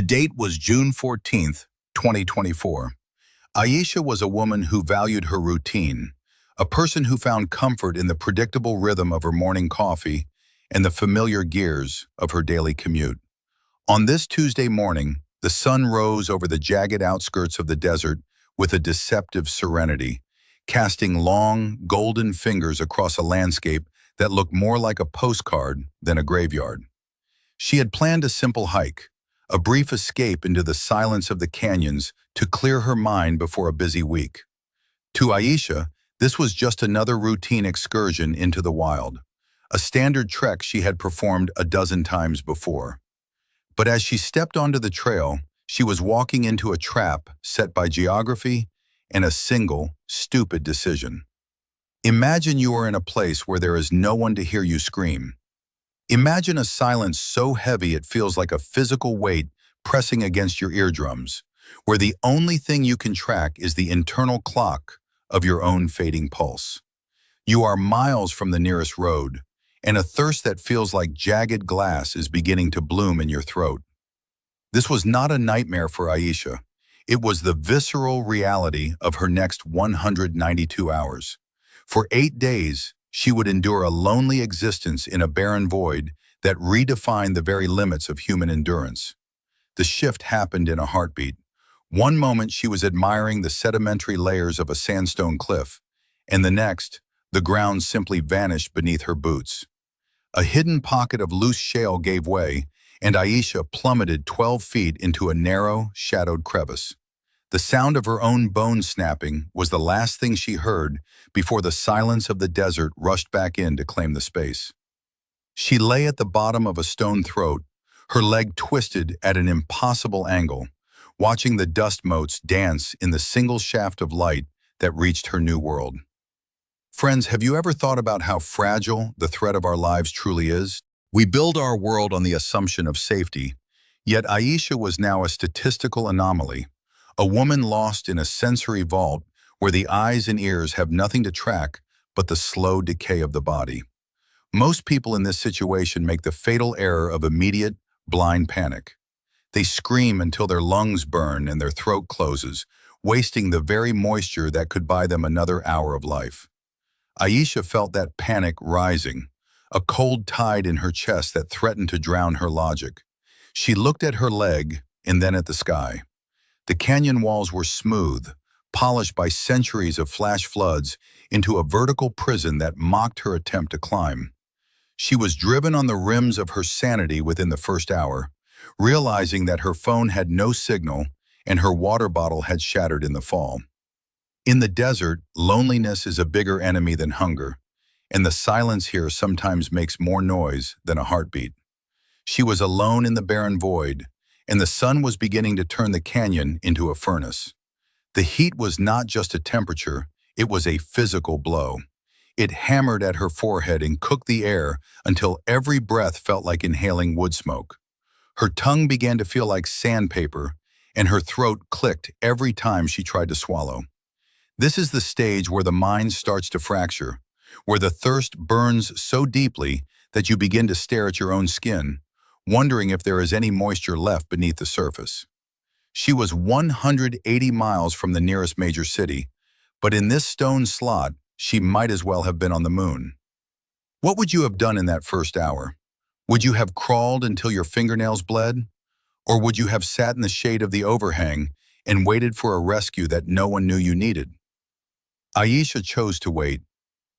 The date was June 14th, 2024. Aisha was a woman who valued her routine, a person who found comfort in the predictable rhythm of her morning coffee and the familiar gears of her daily commute. On this Tuesday morning, the sun rose over the jagged outskirts of the desert with a deceptive serenity, casting long, golden fingers across a landscape that looked more like a postcard than a graveyard. She had planned a simple hike, a brief escape into the silence of the canyons to clear her mind before a busy week. To Aisha, this was just another routine excursion into the wild, a standard trek she had performed a dozen times before. But as she stepped onto the trail, she was walking into a trap set by geography and a single, stupid decision. Imagine you are in a place where there is no one to hear you scream. Imagine a silence so heavy it feels like a physical weight pressing against your eardrums, where the only thing you can track is the internal clock of your own fading pulse. You are miles from the nearest road, and a thirst that feels like jagged glass is beginning to bloom in your throat. This was not a nightmare for Aisha. It was the visceral reality of her next 192 hours. For 8 days, she would endure a lonely existence in a barren void that redefined the very limits of human endurance. The shift happened in a heartbeat. One moment she was admiring the sedimentary layers of a sandstone cliff, and the next, the ground simply vanished beneath her boots. A hidden pocket of loose shale gave way, and Aisha plummeted 12 feet into a narrow, shadowed crevice. The sound of her own bones snapping was the last thing she heard before the silence of the desert rushed back in to claim the space. She lay at the bottom of a stone throat, her leg twisted at an impossible angle, watching the dust motes dance in the single shaft of light that reached her new world. Friends, have you ever thought about how fragile the thread of our lives truly is? We build our world on the assumption of safety, yet Aisha was now a statistical anomaly, a woman lost in a sensory vault where the eyes and ears have nothing to track but the slow decay of the body. Most people in this situation make the fatal error of immediate, blind panic. They scream until their lungs burn and their throat closes, wasting the very moisture that could buy them another hour of life. Aisha felt that panic rising, a cold tide in her chest that threatened to drown her logic. She looked at her leg and then at the sky. The canyon walls were smooth, polished by centuries of flash floods into a vertical prison that mocked her attempt to climb. She was driven on the rims of her sanity within the first hour, realizing that her phone had no signal and her water bottle had shattered in the fall. In the desert, loneliness is a bigger enemy than hunger, and the silence here sometimes makes more noise than a heartbeat. She was alone in the barren void, and the sun was beginning to turn the canyon into a furnace. The heat was not just a temperature, it was a physical blow. It hammered at her forehead and cooked the air until every breath felt like inhaling wood smoke. Her tongue began to feel like sandpaper, and her throat clicked every time she tried to swallow. This is the stage where the mind starts to fracture, where the thirst burns so deeply that you begin to stare at your own skin, wondering if there is any moisture left beneath the surface. She was 180 miles from the nearest major city, but in this stone slot, she might as well have been on the moon. What would you have done in that first hour? Would you have crawled until your fingernails bled? Or would you have sat in the shade of the overhang and waited for a rescue that no one knew you needed? Aisha chose to wait,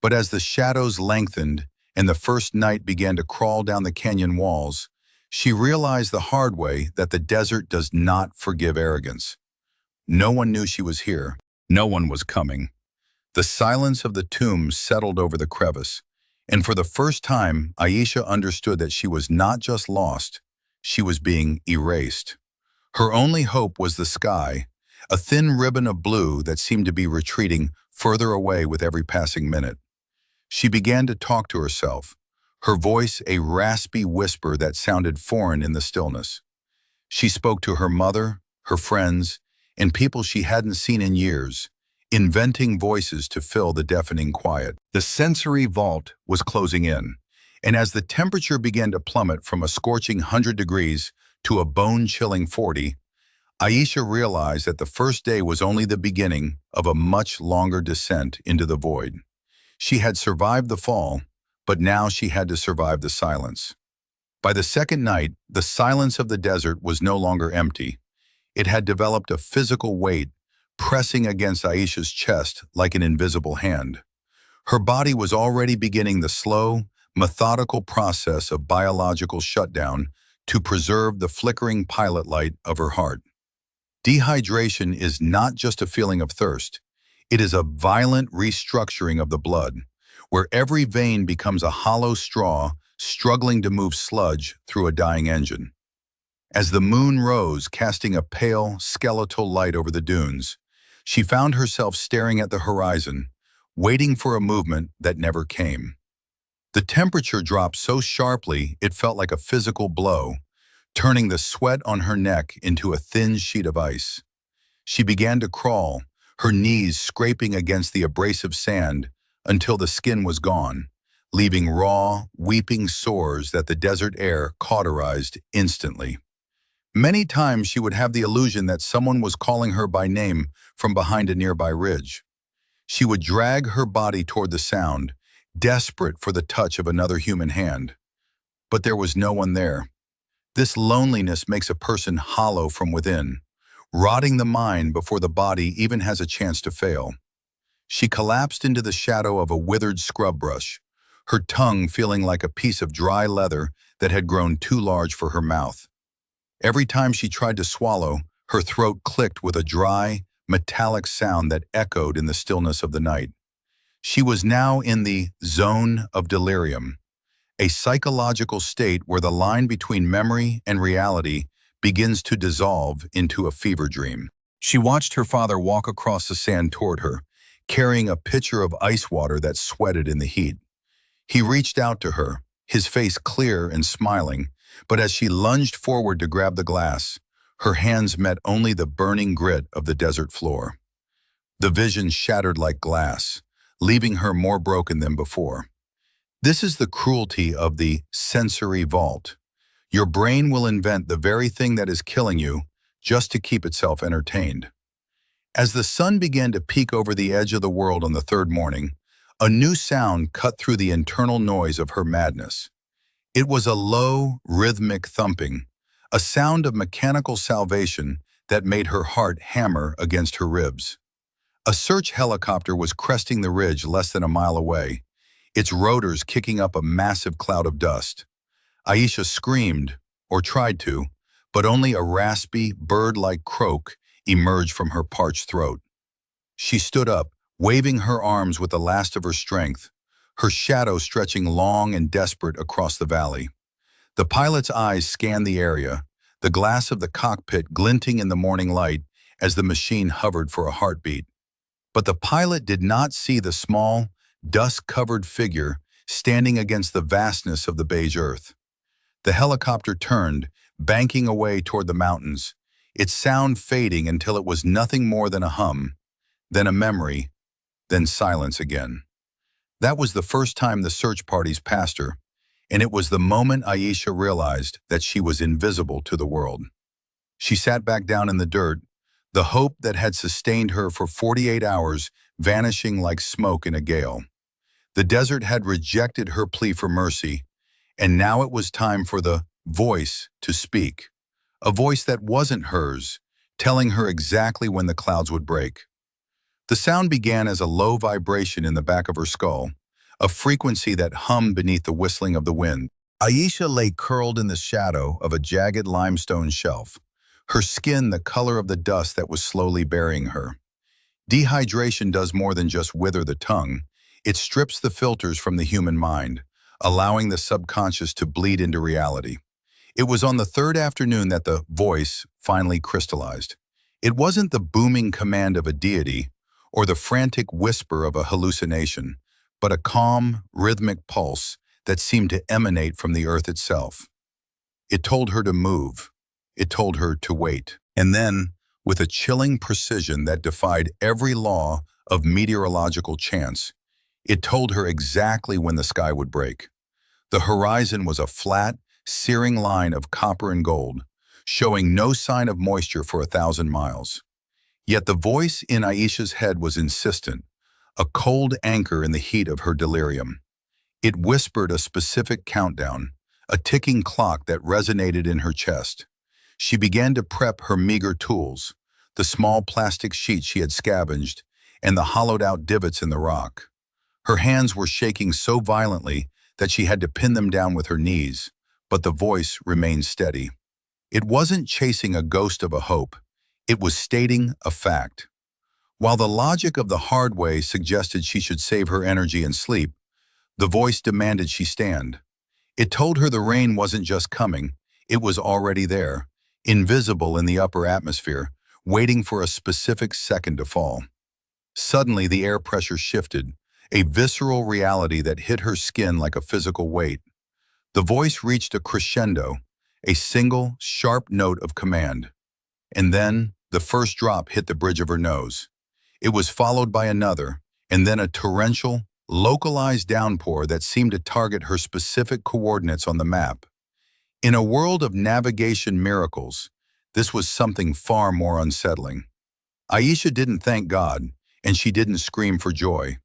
but as the shadows lengthened and the first night began to crawl down the canyon walls, she realized the hard way that the desert does not forgive arrogance. No one knew she was here. No one was coming. The silence of the tomb settled over the crevice, and for the first time, Aisha understood that she was not just lost, she was being erased. Her only hope was the sky, a thin ribbon of blue that seemed to be retreating further away with every passing minute. She began to talk to herself, her voice a raspy whisper that sounded foreign in the stillness. She spoke to her mother, her friends, and people she hadn't seen in years, inventing voices to fill the deafening quiet. The sensory vault was closing in, and as the temperature began to plummet from a scorching 100 degrees to a bone-chilling 40, Aisha realized that the first day was only the beginning of a much longer descent into the void. She had survived the fall, but now she had to survive the silence. By the second night, the silence of the desert was no longer empty. It had developed a physical weight, pressing against Aisha's chest like an invisible hand. Her body was already beginning the slow, methodical process of biological shutdown to preserve the flickering pilot light of her heart. Dehydration is not just a feeling of thirst. It is a violent restructuring of the blood, where every vein becomes a hollow straw struggling to move sludge through a dying engine. As the moon rose, casting a pale, skeletal light over the dunes, she found herself staring at the horizon, waiting for a movement that never came. The temperature dropped so sharply it felt like a physical blow, turning the sweat on her neck into a thin sheet of ice. She began to crawl, her knees scraping against the abrasive sand until the skin was gone, leaving raw, weeping sores that the desert air cauterized instantly. Many times she would have the illusion that someone was calling her by name from behind a nearby ridge. She would drag her body toward the sound, desperate for the touch of another human hand. But there was no one there. This loneliness makes a person hollow from within, rotting the mind before the body even has a chance to fail. She collapsed into the shadow of a withered scrub brush, her tongue feeling like a piece of dry leather that had grown too large for her mouth. Every time she tried to swallow, her throat clicked with a dry, metallic sound that echoed in the stillness of the night. She was now in the zone of delirium, a psychological state where the line between memory and reality begins to dissolve into a fever dream. She watched her father walk across the sand toward her, carrying a pitcher of ice water that sweated in the heat. He reached out to her, his face clear and smiling, but as she lunged forward to grab the glass, her hands met only the burning grit of the desert floor. The vision shattered like glass, leaving her more broken than before. This is the cruelty of the sensory vault. Your brain will invent the very thing that is killing you just to keep itself entertained. As the sun began to peek over the edge of the world on the third morning, a new sound cut through the internal noise of her madness. It was a low, rhythmic thumping, a sound of mechanical salvation that made her heart hammer against her ribs. A search helicopter was cresting the ridge less than a mile away, its rotors kicking up a massive cloud of dust. Aisha screamed, or tried to, but only a raspy, bird-like croak emerged from her parched throat. She stood up, waving her arms with the last of her strength, her shadow stretching long and desperate across the valley. The pilot's eyes scanned the area, the glass of the cockpit glinting in the morning light as the machine hovered for a heartbeat. But the pilot did not see the small, dust-covered figure standing against the vastness of the beige earth. The helicopter turned, banking away toward the mountains, its sound fading until it was nothing more than a hum, then a memory, then silence again. That was the first time the search parties passed her, and it was the moment Aisha realized that she was invisible to the world. She sat back down in the dirt, the hope that had sustained her for 48 hours vanishing like smoke in a gale. The desert had rejected her plea for mercy, and now it was time for the voice to speak, a voice that wasn't hers, telling her exactly when the clouds would break. The sound began as a low vibration in the back of her skull, a frequency that hummed beneath the whistling of the wind. Aisha lay curled in the shadow of a jagged limestone shelf, her skin the color of the dust that was slowly burying her. Dehydration does more than just wither the tongue. It strips the filters from the human mind, allowing the subconscious to bleed into reality. It was on the third afternoon that the voice finally crystallized. It wasn't the booming command of a deity or the frantic whisper of a hallucination, but a calm, rhythmic pulse that seemed to emanate from the earth itself. It told her to move. It told her to wait. And then, with a chilling precision that defied every law of meteorological chance, it told her exactly when the sky would break. The horizon was a flat, searing line of copper and gold, showing no sign of moisture for 1,000 miles. Yet the voice in Aisha's head was insistent, a cold anchor in the heat of her delirium. It whispered a specific countdown, a ticking clock that resonated in her chest. She began to prep her meager tools, the small plastic sheets she had scavenged, and the hollowed-out divots in the rock. Her hands were shaking so violently that she had to pin them down with her knees, but the voice remained steady. It wasn't chasing a ghost of a hope. It was stating a fact. While the logic of the hard way suggested she should save her energy and sleep, the voice demanded she stand. It told her the rain wasn't just coming, it was already there, invisible in the upper atmosphere, waiting for a specific second to fall. Suddenly, the air pressure shifted, a visceral reality that hit her skin like a physical weight. The voice reached a crescendo, a single, sharp note of command. And then, the first drop hit the bridge of her nose. It was followed by another, and then a torrential, localized downpour that seemed to target her specific coordinates on the map. In a world of navigation miracles, this was something far more unsettling. Aisha didn't thank God, and she didn't scream for joy.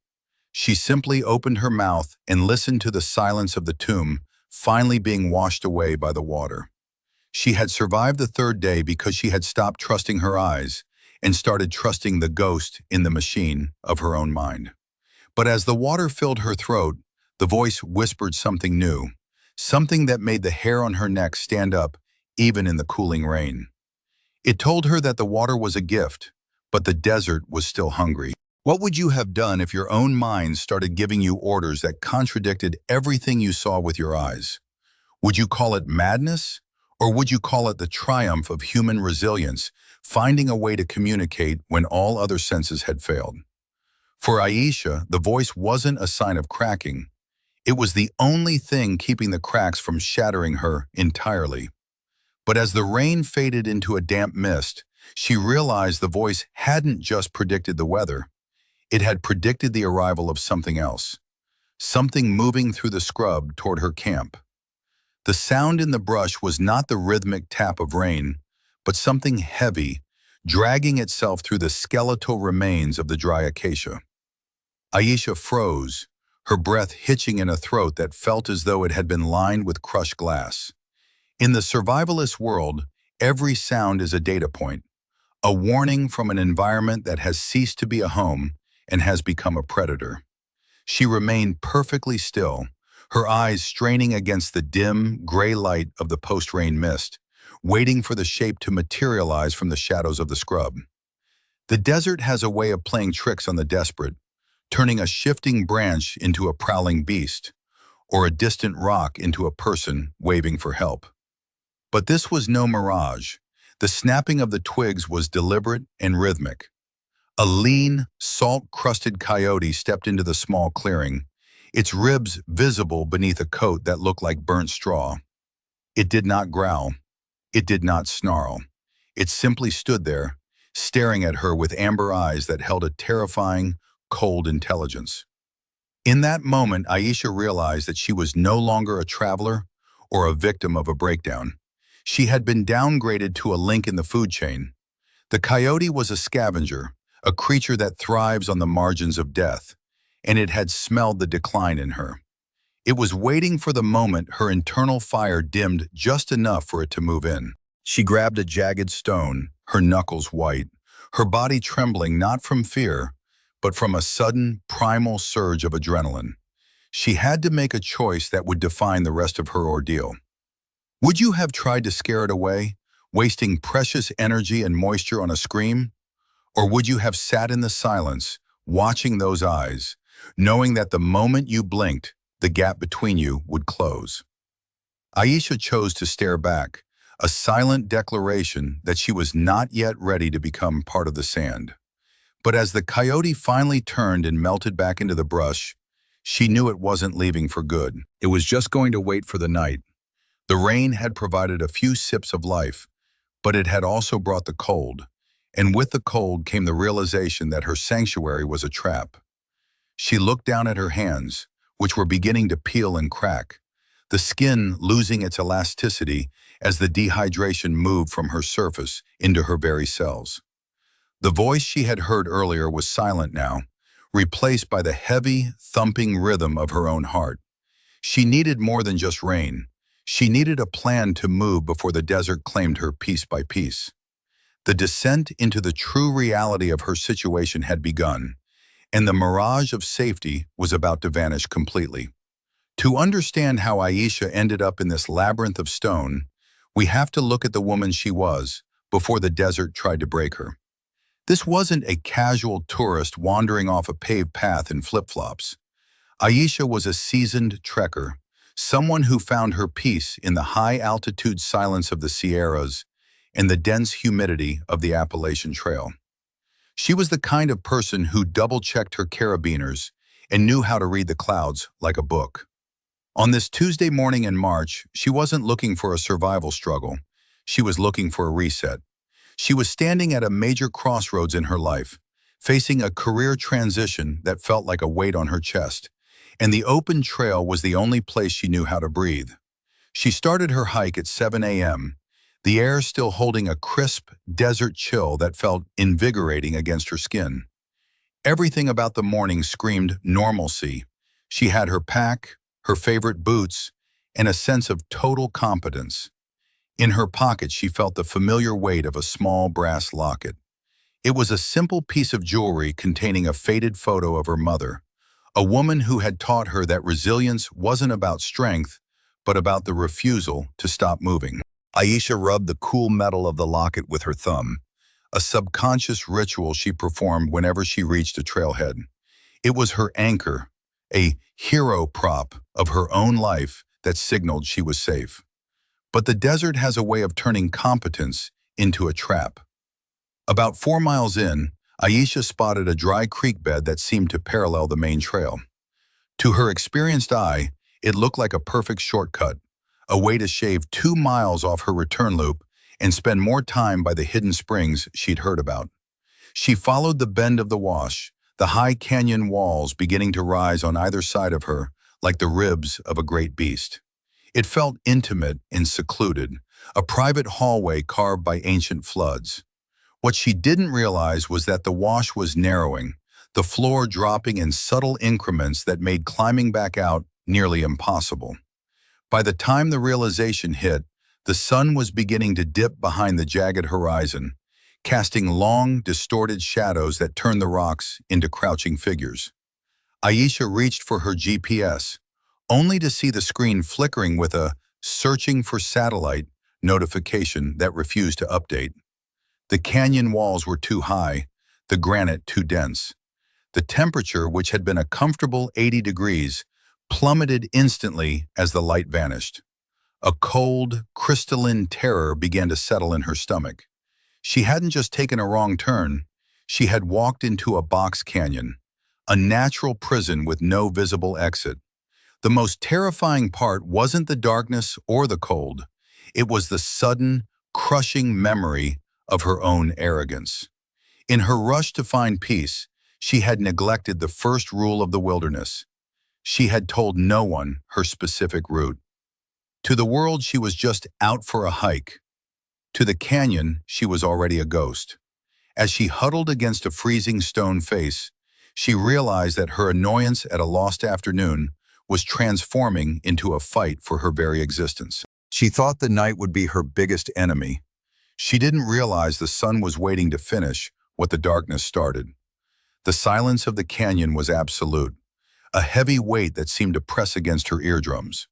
She simply opened her mouth and listened to the silence of the tomb finally being washed away by the water. She had survived the third day because she had stopped trusting her eyes and started trusting the ghost in the machine of her own mind. But as the water filled her throat, the voice whispered something new, something that made the hair on her neck stand up even in the cooling rain. It told her that the water was a gift, but the desert was still hungry. What would you have done if your own mind started giving you orders that contradicted everything you saw with your eyes? Would you call it madness, or would you call it the triumph of human resilience, finding a way to communicate when all other senses had failed? For Aisha, the voice wasn't a sign of cracking. It was the only thing keeping the cracks from shattering her entirely. But as the rain faded into a damp mist, she realized the voice hadn't just predicted the weather. It had predicted the arrival of something else, something moving through the scrub toward her camp. The sound in the brush was not the rhythmic tap of rain, but something heavy, dragging itself through the skeletal remains of the dry acacia. Aisha froze, her breath hitching in a throat that felt as though it had been lined with crushed glass. In the survivalist world, every sound is a data point, a warning from an environment that has ceased to be a home and has become a predator. She remained perfectly still, her eyes straining against the dim, gray light of the post-rain mist, waiting for the shape to materialize from the shadows of the scrub. The desert has a way of playing tricks on the desperate, turning a shifting branch into a prowling beast, or a distant rock into a person waving for help. But this was no mirage. The snapping of the twigs was deliberate and rhythmic. A lean, salt-crusted coyote stepped into the small clearing, its ribs visible beneath a coat that looked like burnt straw. It did not growl. It did not snarl. It simply stood there, staring at her with amber eyes that held a terrifying, cold intelligence. In that moment, Aisha realized that she was no longer a traveler or a victim of a breakdown. She had been downgraded to a link in the food chain. The coyote was a scavenger, a creature that thrives on the margins of death, and it had smelled the decline in her. It was waiting for the moment her internal fire dimmed just enough for it to move in. She grabbed a jagged stone, her knuckles white, her body trembling not from fear, but from a sudden, primal surge of adrenaline. She had to make a choice that would define the rest of her ordeal. Would you have tried to scare it away, wasting precious energy and moisture on a scream? Or would you have sat in the silence, watching those eyes, knowing that the moment you blinked, the gap between you would close? Aisha chose to stare back, a silent declaration that she was not yet ready to become part of the sand. But as the coyote finally turned and melted back into the brush, she knew it wasn't leaving for good. It was just going to wait for the night. The rain had provided a few sips of life, but it had also brought the cold, and with the cold came the realization that her sanctuary was a trap. She looked down at her hands, which were beginning to peel and crack, the skin losing its elasticity as the dehydration moved from her surface into her very cells. The voice she had heard earlier was silent now, replaced by the heavy, thumping rhythm of her own heart. She needed more than just rain. She needed a plan to move before the desert claimed her piece by piece. The descent into the true reality of her situation had begun, and the mirage of safety was about to vanish completely. To understand how Aisha ended up in this labyrinth of stone, we have to look at the woman she was before the desert tried to break her. This wasn't a casual tourist wandering off a paved path in flip-flops. Aisha was a seasoned trekker, someone who found her peace in the high-altitude silence of the Sierras and the dense humidity of the Appalachian Trail. She was the kind of person who double-checked her carabiners and knew how to read the clouds like a book. On this Tuesday morning in March, she wasn't looking for a survival struggle. She was looking for a reset. She was standing at a major crossroads in her life, facing a career transition that felt like a weight on her chest, and the open trail was the only place she knew how to breathe. She started her hike at 7 a.m., the air still holding a crisp, desert chill that felt invigorating against her skin. Everything about the morning screamed normalcy. She had her pack, her favorite boots, and a sense of total competence. In her pocket, she felt the familiar weight of a small brass locket. It was a simple piece of jewelry containing a faded photo of her mother, a woman who had taught her that resilience wasn't about strength, but about the refusal to stop moving. Aisha rubbed the cool metal of the locket with her thumb, a subconscious ritual she performed whenever she reached a trailhead. It was her anchor, a hero prop of her own life that signaled she was safe. But the desert has a way of turning competence into a trap. About 4 miles in, Aisha spotted a dry creek bed that seemed to parallel the main trail. To her experienced eye, it looked like a perfect shortcut, a way to shave 2 miles off her return loop and spend more time by the hidden springs she'd heard about. She followed the bend of the wash, the high canyon walls beginning to rise on either side of her like the ribs of a great beast. It felt intimate and secluded, a private hallway carved by ancient floods. What she didn't realize was that the wash was narrowing, the floor dropping in subtle increments that made climbing back out nearly impossible. By the time the realization hit, the sun was beginning to dip behind the jagged horizon, casting long, distorted shadows that turned the rocks into crouching figures. Aisha reached for her GPS, only to see the screen flickering with a "searching for satellite" notification that refused to update. The canyon walls were too high, the granite too dense. The temperature, which had been a comfortable 80 degrees, plummeted instantly as the light vanished. A cold, crystalline terror began to settle in her stomach. She hadn't just taken a wrong turn, she had walked into a box canyon, a natural prison with no visible exit. The most terrifying part wasn't the darkness or the cold. It was the sudden, crushing memory of her own arrogance. In her rush to find peace, she had neglected the first rule of the wilderness. She had told no one her specific route. To the world, she was just out for a hike. To the canyon, she was already a ghost. As she huddled against a freezing stone face, she realized that her annoyance at a lost afternoon was transforming into a fight for her very existence. She thought the night would be her biggest enemy. She didn't realize the sun was waiting to finish what the darkness started. The silence of the canyon was absolute, a heavy weight that seemed to press against her eardrums.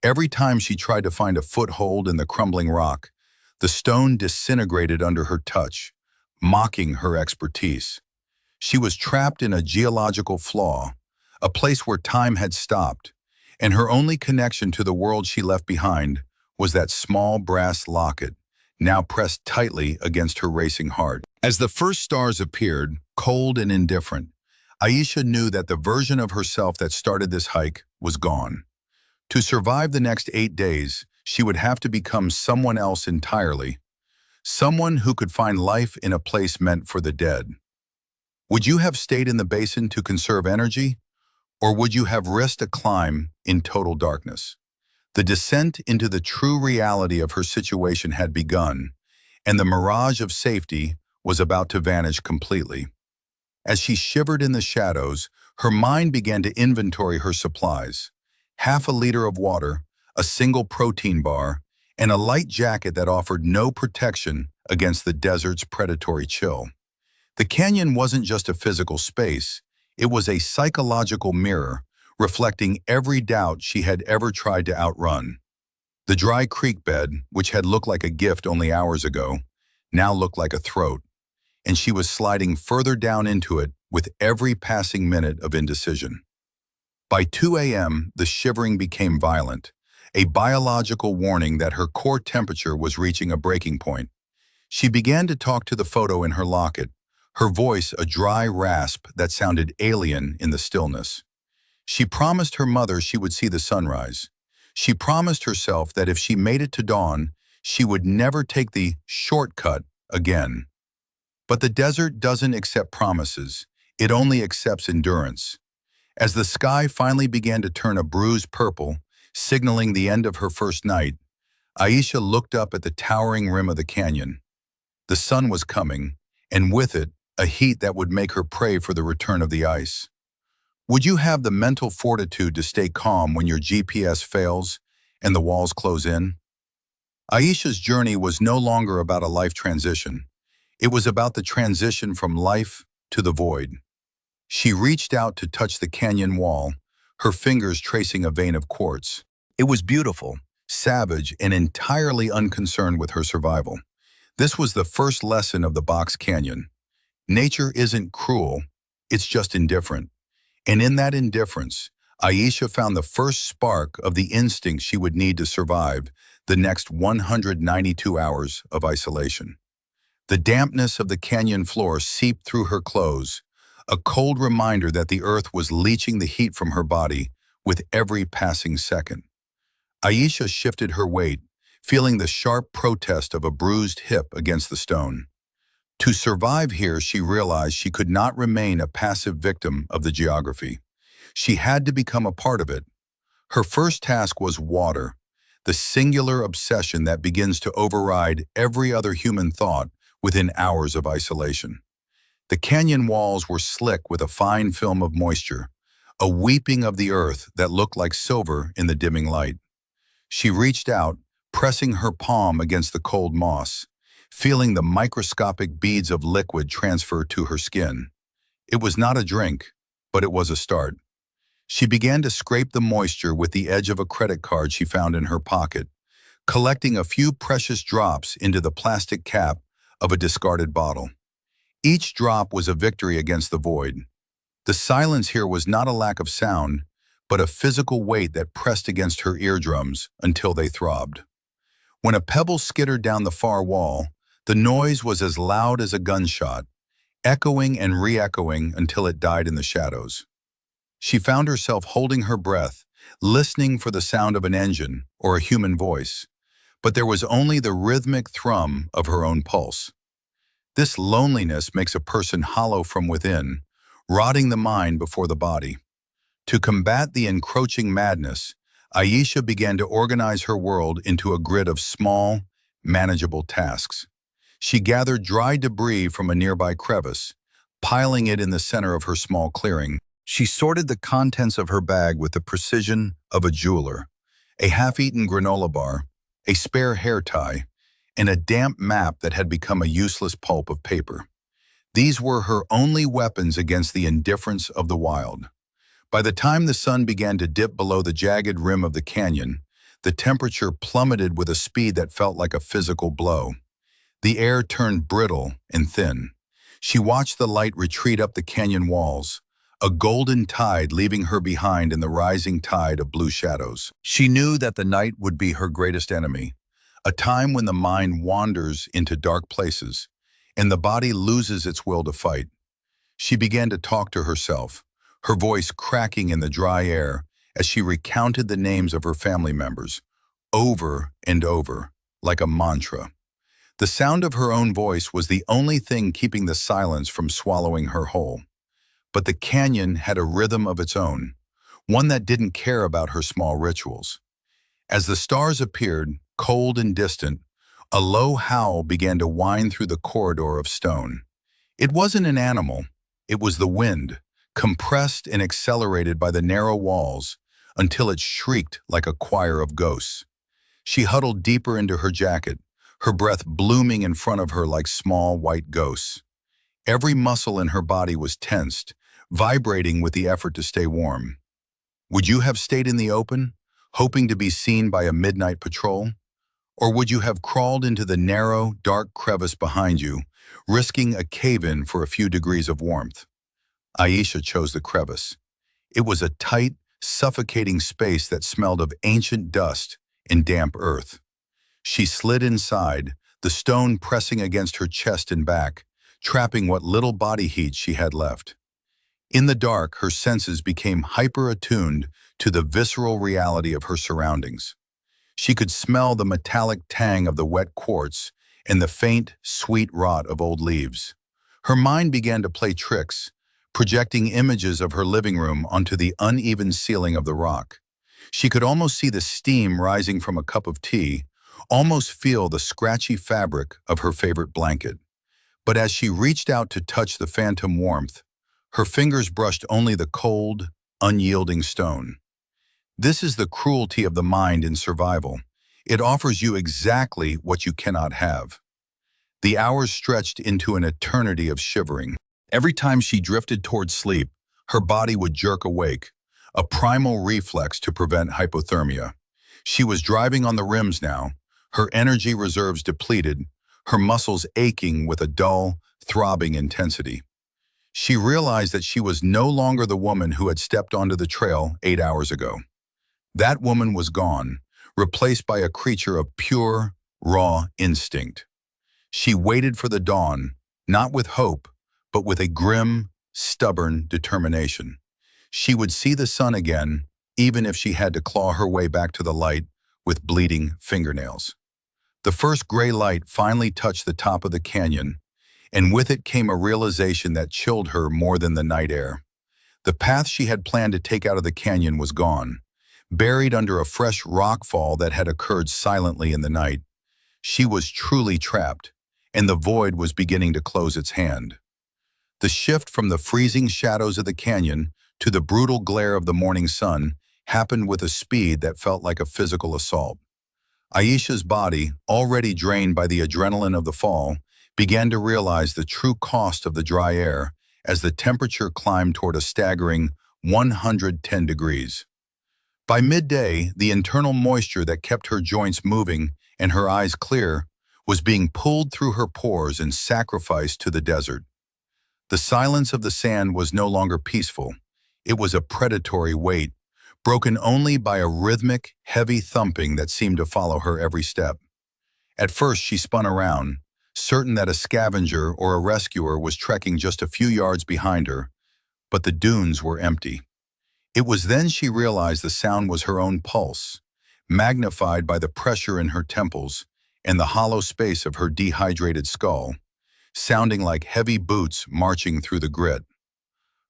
Every time she tried to find a foothold in the crumbling rock, the stone disintegrated under her touch, mocking her expertise. She was trapped in a geological flaw, a place where time had stopped, and her only connection to the world she left behind was that small brass locket, now pressed tightly against her racing heart. As the first stars appeared, cold and indifferent, Aisha knew that the version of herself that started this hike was gone. To survive the next 8 days, she would have to become someone else entirely, someone who could find life in a place meant for the dead. Would you have stayed in the basin to conserve energy, or would you have risked a climb in total darkness? The descent into the true reality of her situation had begun, and the mirage of safety was about to vanish completely. As she shivered in the shadows, her mind began to inventory her supplies. Half a liter of water, a single protein bar, and a light jacket that offered no protection against the desert's predatory chill. The canyon wasn't just a physical space, it was a psychological mirror, reflecting every doubt she had ever tried to outrun. The dry creek bed, which had looked like a gift only hours ago, now looked like a throat, and she was sliding further down into it with every passing minute of indecision. By 2 a.m., the shivering became violent, a biological warning that her core temperature was reaching a breaking point. She began to talk to the photo in her locket, her voice a dry rasp that sounded alien in the stillness. She promised her mother she would see the sunrise. She promised herself that if she made it to dawn, she would never take the shortcut again. But the desert doesn't accept promises, it only accepts endurance. As the sky finally began to turn a bruised purple, signaling the end of her first night, Aisha looked up at the towering rim of the canyon. The sun was coming, and with it, a heat that would make her pray for the return of the ice. Would you have the mental fortitude to stay calm when your GPS fails and the walls close in? Aisha's journey was no longer about a life transition. It was about the transition from life to the void. She reached out to touch the canyon wall, her fingers tracing a vein of quartz. It was beautiful, savage, and entirely unconcerned with her survival. This was the first lesson of the Box Canyon. Nature isn't cruel, it's just indifferent. And in that indifference, Aisha found the first spark of the instinct she would need to survive the next 192 hours of isolation. The dampness of the canyon floor seeped through her clothes, a cold reminder that the earth was leaching the heat from her body with every passing second. Aisha shifted her weight, feeling the sharp protest of a bruised hip against the stone. To survive here, she realized she could not remain a passive victim of the geography. She had to become a part of it. Her first task was water, the singular obsession that begins to override every other human thought within hours of isolation. The canyon walls were slick with a fine film of moisture, a weeping of the earth that looked like silver in the dimming light. She reached out, pressing her palm against the cold moss, feeling the microscopic beads of liquid transfer to her skin. It was not a drink, but it was a start. She began to scrape the moisture with the edge of a credit card she found in her pocket, collecting a few precious drops into the plastic cap of a discarded bottle. Each drop was a victory against the void. The silence here was not a lack of sound, but a physical weight that pressed against her eardrums until they throbbed. When a pebble skittered down the far wall, the noise was as loud as a gunshot, echoing and re-echoing until it died in the shadows. She found herself holding her breath, listening for the sound of an engine or a human voice, but there was only the rhythmic thrum of her own pulse. This loneliness makes a person hollow from within, rotting the mind before the body. To combat the encroaching madness, Aisha began to organize her world into a grid of small, manageable tasks. She gathered dry debris from a nearby crevice, piling it in the center of her small clearing. She sorted the contents of her bag with the precision of a jeweler: a half-eaten granola bar, a spare hair tie, and a damp map that had become a useless pulp of paper. These were her only weapons against the indifference of the wild. By the time the sun began to dip below the jagged rim of the canyon, the temperature plummeted with a speed that felt like a physical blow. The air turned brittle and thin. She watched the light retreat up the canyon walls, a golden tide leaving her behind in the rising tide of blue shadows. She knew that the night would be her greatest enemy, a time when the mind wanders into dark places, and the body loses its will to fight. She began to talk to herself, her voice cracking in the dry air as she recounted the names of her family members, over and over, like a mantra. The sound of her own voice was the only thing keeping the silence from swallowing her whole. But the canyon had a rhythm of its own, one that didn't care about her small rituals. As the stars appeared, cold and distant, a low howl began to whine through the corridor of stone. It wasn't an animal, it was the wind, compressed and accelerated by the narrow walls until it shrieked like a choir of ghosts. She huddled deeper into her jacket, her breath blooming in front of her like small white ghosts. Every muscle in her body was tensed, vibrating with the effort to stay warm. Would you have stayed in the open, hoping to be seen by a midnight patrol? Or would you have crawled into the narrow, dark crevice behind you, risking a cave-in for a few degrees of warmth? Aisha chose the crevice. It was a tight, suffocating space that smelled of ancient dust and damp earth. She slid inside, the stone pressing against her chest and back, trapping what little body heat she had left. In the dark, her senses became hyper-attuned to the visceral reality of her surroundings. She could smell the metallic tang of the wet quartz and the faint, sweet rot of old leaves. Her mind began to play tricks, projecting images of her living room onto the uneven ceiling of the rock. She could almost see the steam rising from a cup of tea, almost feel the scratchy fabric of her favorite blanket. But as she reached out to touch the phantom warmth, her fingers brushed only the cold, unyielding stone. This is the cruelty of the mind in survival. It offers you exactly what you cannot have. The hours stretched into an eternity of shivering. Every time she drifted toward sleep, her body would jerk awake, a primal reflex to prevent hypothermia. She was driving on the rims now, her energy reserves depleted, her muscles aching with a dull, throbbing intensity. She realized that she was no longer the woman who had stepped onto the trail 8 hours ago. That woman was gone, replaced by a creature of pure, raw instinct. She waited for the dawn, not with hope, but with a grim, stubborn determination. She would see the sun again, even if she had to claw her way back to the light with bleeding fingernails. The first gray light finally touched the top of the canyon, and with it came a realization that chilled her more than the night air. The path she had planned to take out of the canyon was gone, buried under a fresh rockfall that had occurred silently in the night. She was truly trapped, and the void was beginning to close its hand. The shift from the freezing shadows of the canyon to the brutal glare of the morning sun happened with a speed that felt like a physical assault. Aisha's body, already drained by the adrenaline of the fall, began to realize the true cost of the dry air as the temperature climbed toward a staggering 110 degrees. By midday, the internal moisture that kept her joints moving and her eyes clear was being pulled through her pores and sacrificed to the desert. The silence of the sand was no longer peaceful. It was a predatory wait, broken only by a rhythmic, heavy thumping that seemed to follow her every step. At first, she spun around, certain that a scavenger or a rescuer was trekking just a few yards behind her, but the dunes were empty. It was then she realized the sound was her own pulse, magnified by the pressure in her temples and the hollow space of her dehydrated skull, sounding like heavy boots marching through the grit.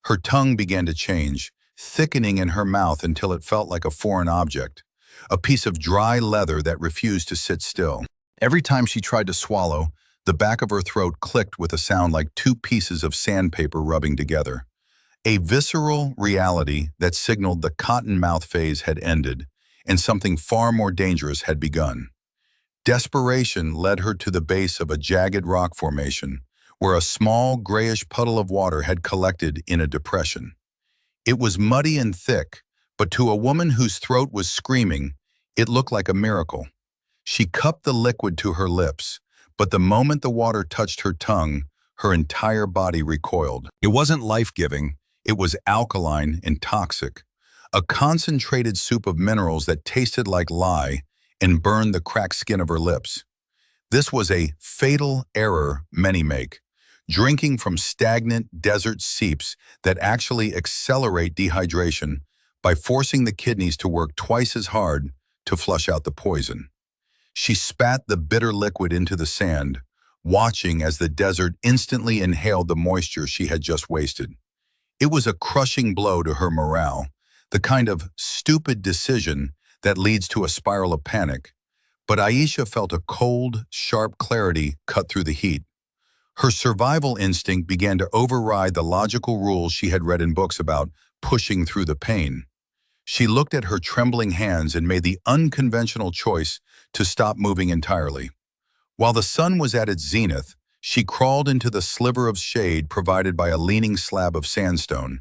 Her tongue began to change, thickening in her mouth until it felt like a foreign object, a piece of dry leather that refused to sit still. Every time she tried to swallow, the back of her throat clicked with a sound like two pieces of sandpaper rubbing together. A visceral reality that signaled the cotton mouth phase had ended, and something far more dangerous had begun. Desperation led her to the base of a jagged rock formation, where a small, grayish puddle of water had collected in a depression. It was muddy and thick, but to a woman whose throat was screaming, it looked like a miracle. She cupped the liquid to her lips, but the moment the water touched her tongue, her entire body recoiled. It wasn't life-giving, it was alkaline and toxic, a concentrated soup of minerals that tasted like lye and burned the cracked skin of her lips. This was a fatal error many make, drinking from stagnant desert seeps that actually accelerate dehydration by forcing the kidneys to work twice as hard to flush out the poison. She spat the bitter liquid into the sand, watching as the desert instantly inhaled the moisture she had just wasted. It was a crushing blow to her morale, the kind of stupid decision that leads to a spiral of panic, but Aisha felt a cold, sharp clarity cut through the heat. Her survival instinct began to override the logical rules she had read in books about pushing through the pain. She looked at her trembling hands and made the unconventional choice to stop moving entirely. While the sun was at its zenith, she crawled into the sliver of shade provided by a leaning slab of sandstone,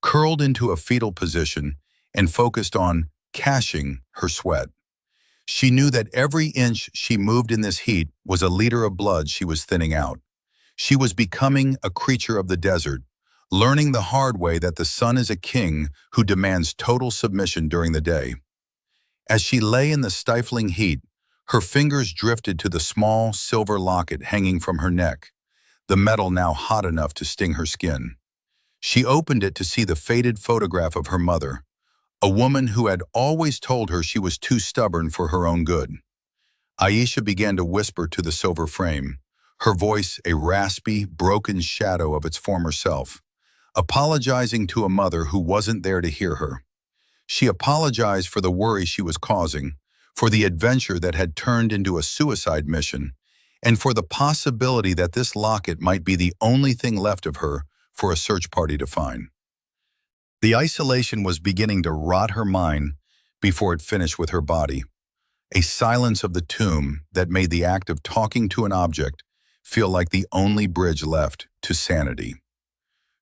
curled into a fetal position, and focused on caching her sweat. She knew that every inch she moved in this heat was a liter of blood she was thinning out. She was becoming a creature of the desert, learning the hard way that the sun is a king who demands total submission during the day. As she lay in the stifling heat, her fingers drifted to the small silver locket hanging from her neck, the metal now hot enough to sting her skin. She opened it to see the faded photograph of her mother, a woman who had always told her she was too stubborn for her own good. Aisha began to whisper to the silver frame, her voice a raspy, broken shadow of its former self, apologizing to a mother who wasn't there to hear her. She apologized for the worry she was causing, for the adventure that had turned into a suicide mission, and for the possibility that this locket might be the only thing left of her for a search party to find. The isolation was beginning to rot her mind before it finished with her body, a silence of the tomb that made the act of talking to an object feel like the only bridge left to sanity.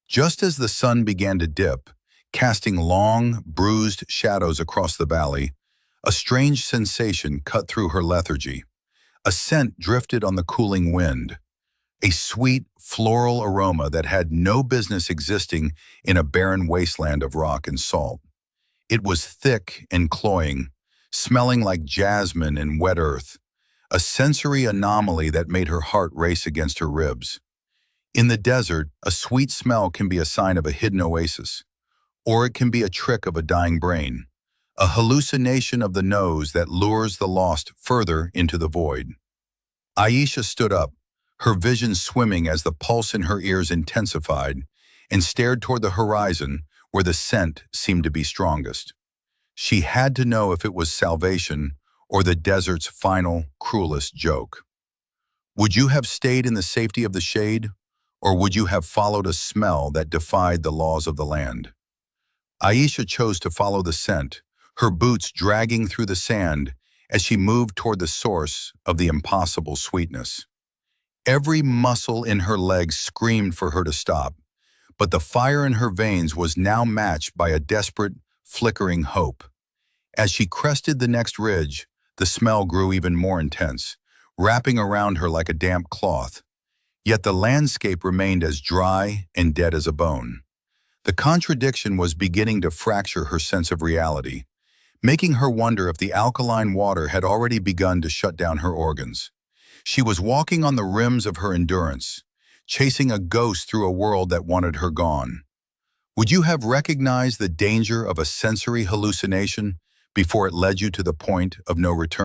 Just as the sun began to dip, casting long, bruised shadows across the valley, a strange sensation cut through her lethargy. A scent drifted on the cooling wind, a sweet, floral aroma that had no business existing in a barren wasteland of rock and salt. It was thick and cloying, smelling like jasmine and wet earth, a sensory anomaly that made her heart race against her ribs. In the desert, a sweet smell can be a sign of a hidden oasis, or it can be a trick of a dying brain, a hallucination of the nose that lures the lost further into the void. Aisha stood up, her vision swimming as the pulse in her ears intensified, and stared toward the horizon where the scent seemed to be strongest. She had to know if it was salvation or the desert's final, cruelest joke. Would you have stayed in the safety of the shade, or would you have followed a smell that defied the laws of the land? Aisha chose to follow the scent, her boots dragging through the sand as she moved toward the source of the impossible sweetness. Every muscle in her legs screamed for her to stop, but the fire in her veins was now matched by a desperate, flickering hope. As she crested the next ridge, the smell grew even more intense, wrapping around her like a damp cloth. Yet the landscape remained as dry and dead as a bone. The contradiction was beginning to fracture her sense of reality, making her wonder if the alkaline water had already begun to shut down her organs. She was walking on the rims of her endurance, chasing a ghost through a world that wanted her gone. Would you have recognized the danger of a sensory hallucination before it led you to the point of no return?